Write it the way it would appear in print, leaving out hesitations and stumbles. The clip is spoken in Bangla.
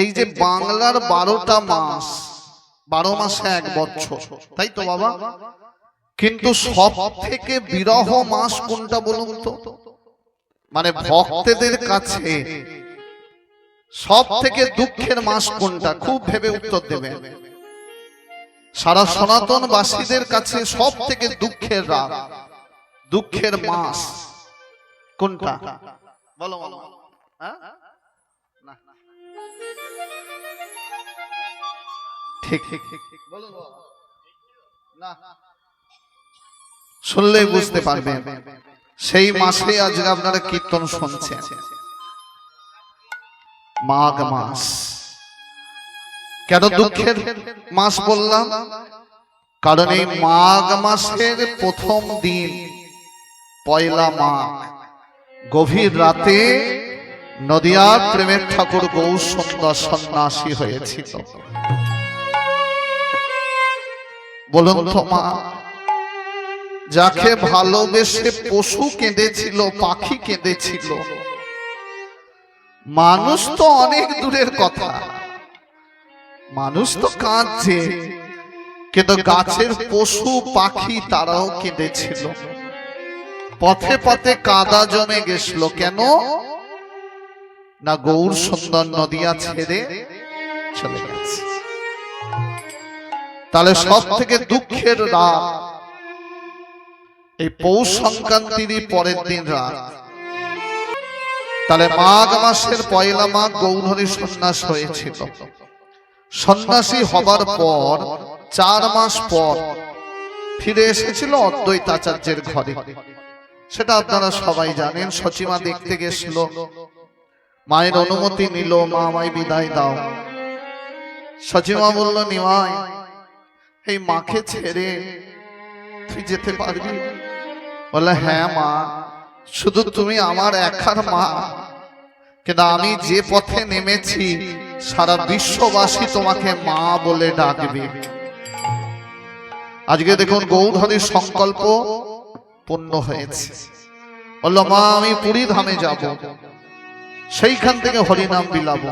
এই যে বাংলার 12টা মাস, 12 মাসে 1 বছর, তাই তো বাবা? কিন্তু সব থেকে বিরহ মাস কোনটা বলুন তো? মানে ভক্তদের কাছে সব থেকে দুঃখের মাস কোনটা? খুব ভেবে উত্তর দেবেন। সারা সনাতনবাসীদের কাছে সব থেকে দুঃখের রাত, দুঃখের মাস কোনটা? বলো বলো। ঠিক ঠিক ঠিক বলো না, শুনলেই বুঝতে পারবেন। সেই মাসে আজকে আপনারা কীর্তন শুনছেন, মাঘ মাস। কেন দুঃখের মাস বললাম? কারণ এই মাঘ মাসের প্রথম দিন, পয়লা মাঘ, গভীর রাতে নদিয়ার প্রেমের ঠাকুর গৌরসুন্দর সন্ন্যাসী হয়েছিল। বলুন তো মা, যাকে ভালোবেসে পশু কেঁদেছিল, পাখি কেঁদেছিল, মানুষ তো অনেক দূরের কথা, মানুষ তো কাঁদছে, কিন্তু গাছের পশু পাখি তারাও কেঁদেছিল। পথে পথে কাদা জমে গেছিল। কেন না? গৌরসুন্দর নদিয়া ছেড়ে চলে গেছে। তাহলে সব থেকে দুঃখের রাত এই পৌষ সংক্রান্তির পরের দিন রাত। তাহলে মাঘ মাসের পয়লা মাঘ গৌরহরি সন্ন্যাস হয়েছিল। সন্ন্যাসী হবার পর 4 মাস পর ফিরে এসেছিল অদ্বৈতাচার্যের ঘরে। সেটা আপনারা সবাই জানেন। সচিমা দেখতে গেছিল, মায়ের অনুমতি নিল, মা আমায় বিদায় দাও। সচিমা বলল, নিমাই, এই মাকে ছেড়ে তুই যেতে পারবি? বলে, হ্যাঁ মা, শুধু তুমি আমার একার মা, কিন্তু আমি যে পথে নেমেছি সারা বিশ্ববাসী তোমাকে মা বলে ডাকবে। আজকে দেখুন গৌরহরির সংকল্প পূর্ণ হয়েছে। বলল, মা আমি পুরী ধামে যাব, সেইখান থেকে হরিনাম বিলাবো।